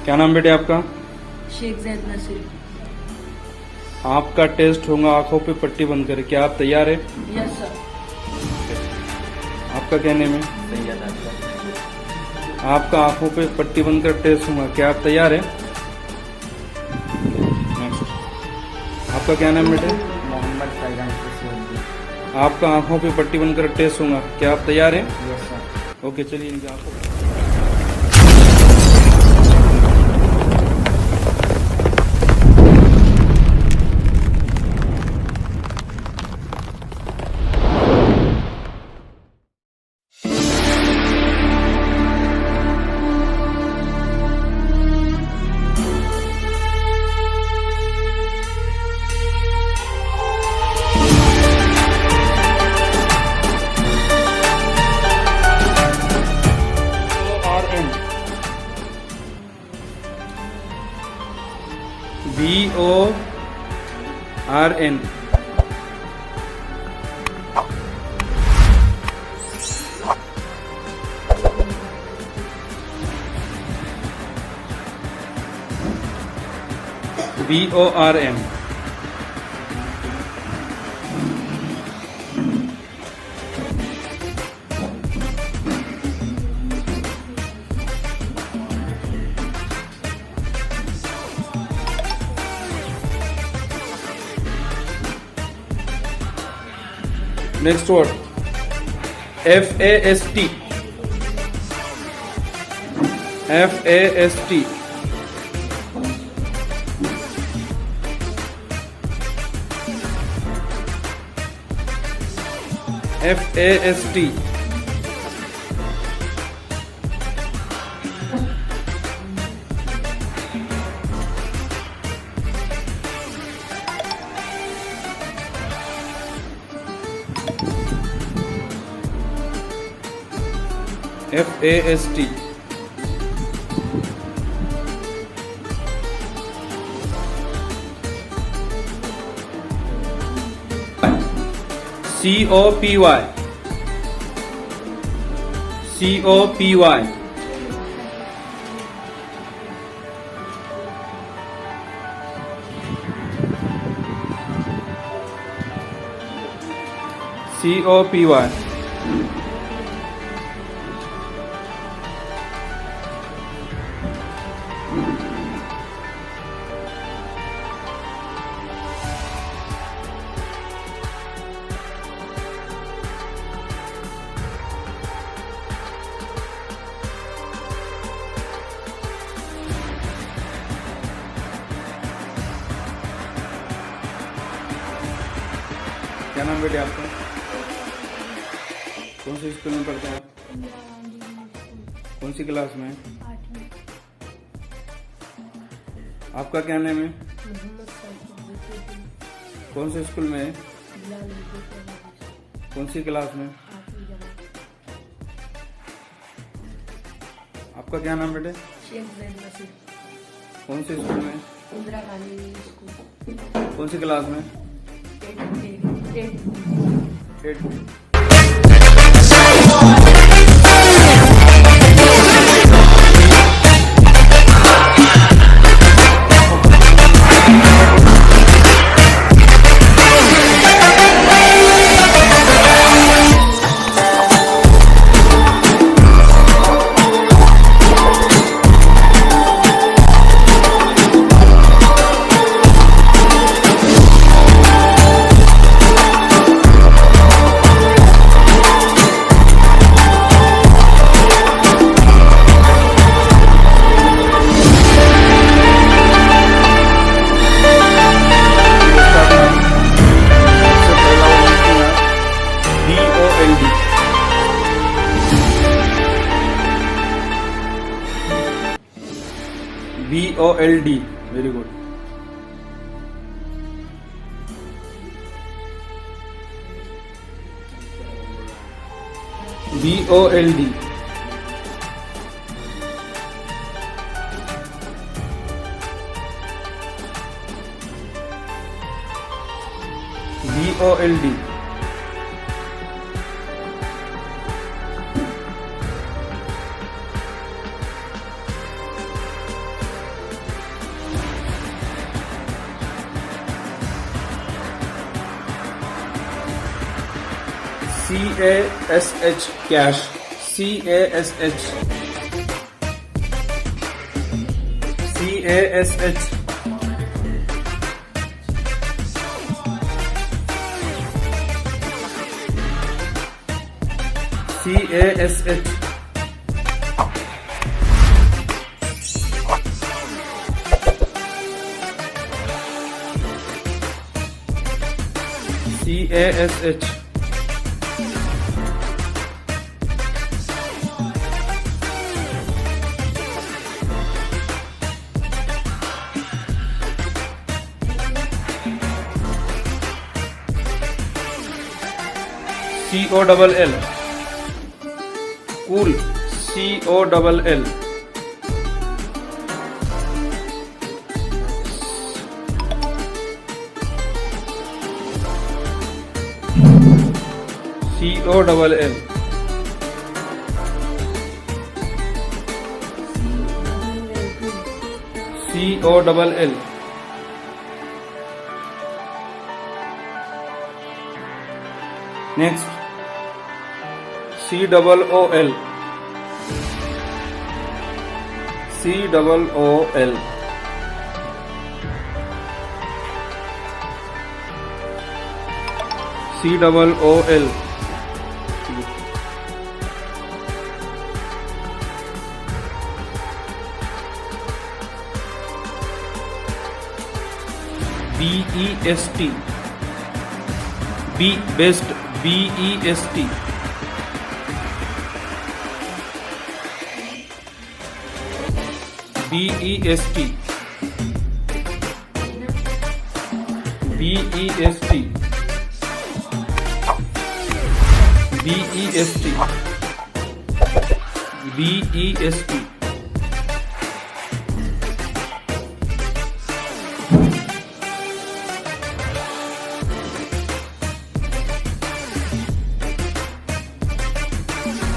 क्या नाम बेटे आपका? शेख जैद नसीर। आपका टेस्ट होगा आंखों पे पट्टी बंद कर। क्या आप तैयार है? Yes sir. आपका क्या नेम है? आपका आंखों पे पट्टी बंद कर टेस्ट होगा। क्या आप तैयार है? नेक्स्ट। आपका क्या नाम बेटे? मोहम्मद फैजान सिद्दीकी। आपका आंखों पे पट्टी बंद कर टेस्ट होगा। क्या आप तैयार हैं? Yes sir. ओके, चलिए इनकी आंखों VORN। VORN। Next word FAST। FAST। FAST। FAST। COPY। COPY। COPY। क्या नाम बेटे आपका? कौन से स्कूल में पढ़ते हैं आप? कौन सी क्लास में? आपका क्या नाम है? कौन से स्कूल में है? कौन सी क्लास में? आपका क्या नाम बेटे? शेख जैद नसीर। कौन से स्कूल में? इंदिरा गांधी स्कूल। कौन सी क्लास में? 8। VOLD। Very good. VOLD। VOLD। CASH cash. CASH. CASH. CASH. CASH. COLL. Cool. COLL. COLL. COLL. Next. COOL. COOL. COOL. BEST. B best. BEST. BEST. BEST. BEST. BEST.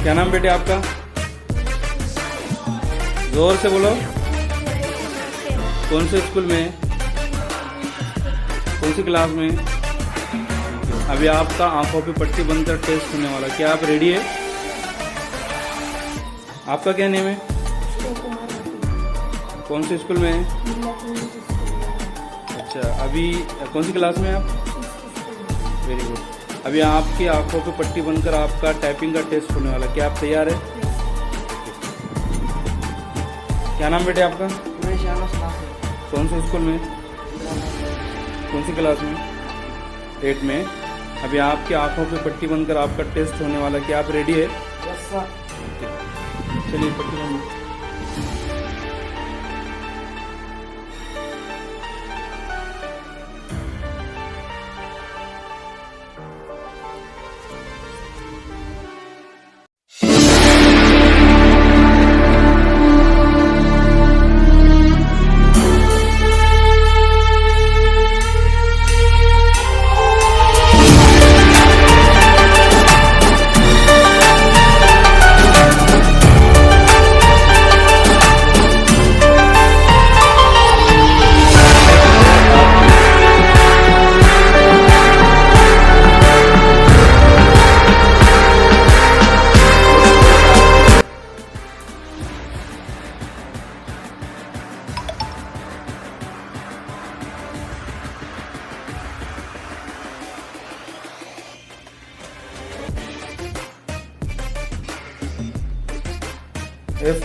क्या नाम बेटे आपका? जोर से बोलो। कौन से स्कूल में? कौन सी क्लास में? अभी आपका आंखों पे पट्टी बनकर टेस्ट होने वाला, क्या आप रेडी है? आपका क्या नेम है? कौन से स्कूल में है? अच्छा, अभी कौन सी क्लास में है आप? Very good. अभी आपकी आंखों पे पट्टी बनकर आपका टाइपिंग का टेस्ट होने वाला, क्या आप तैयार है? क्या नाम बेटे आपका? कौन से स्कूल में? कौन सी क्लास में? 8 में। अभी आपकी आंखों पे पट्टी बनकर आपका टेस्ट होने वाला, क्या आप रेडी है? Yes sir. चलिए पट्टी बंद।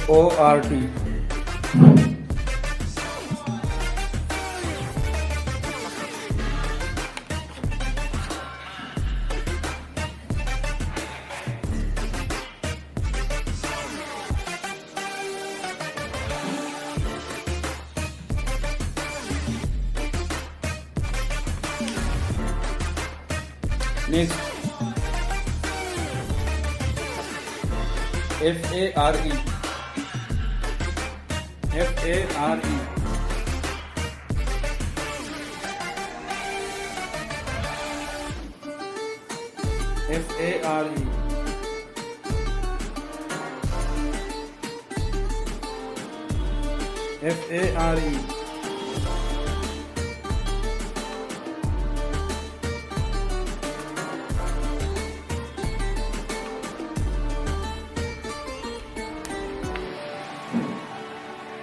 FORT. Next, FARE. FARE. FARE. FARE.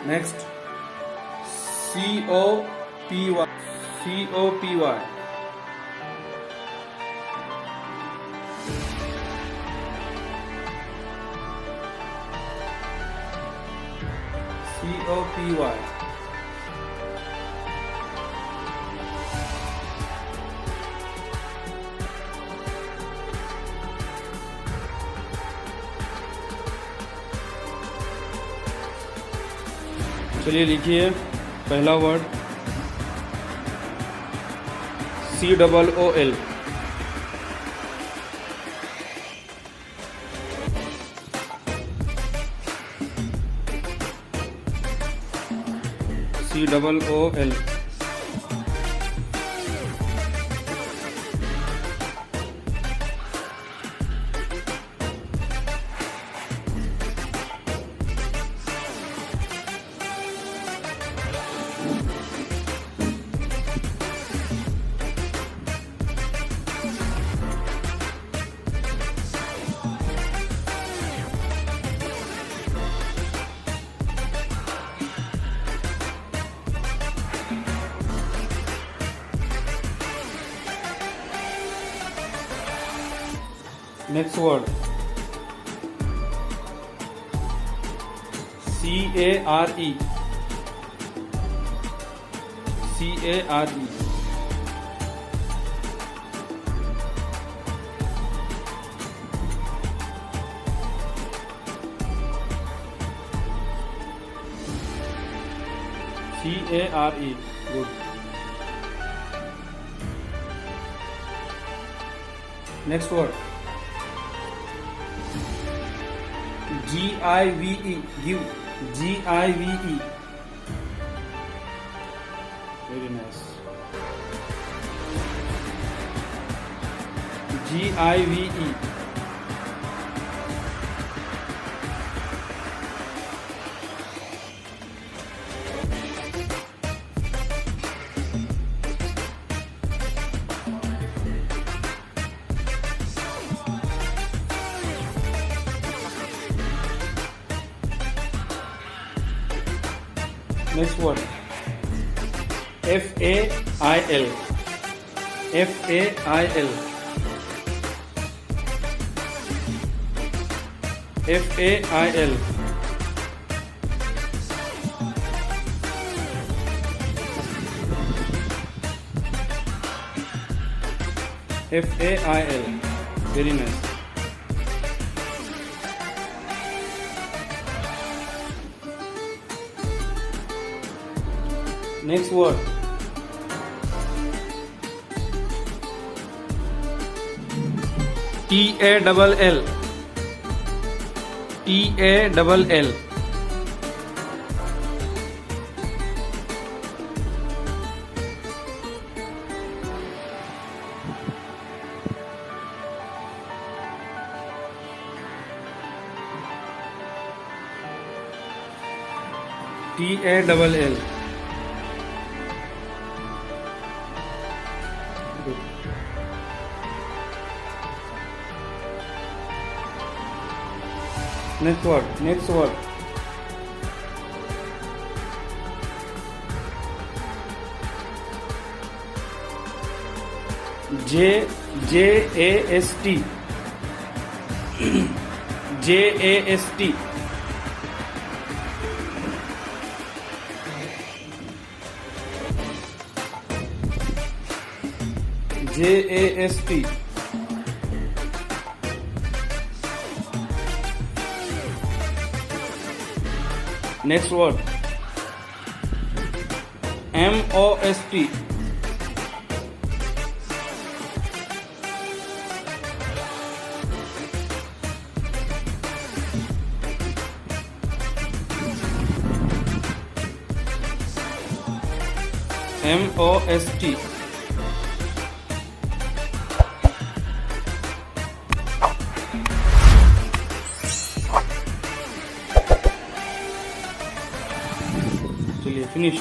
Next COPY COPY COPY चलिए लिखिए पहला word COOL COOL next word CARE CARE good next word GIVE give GIVE very nice GIVE next word FAIL FAIL FAIL FAIL very nice next word TALL TALL TALL next word JAST JAST next word MOST MOST चलिए finish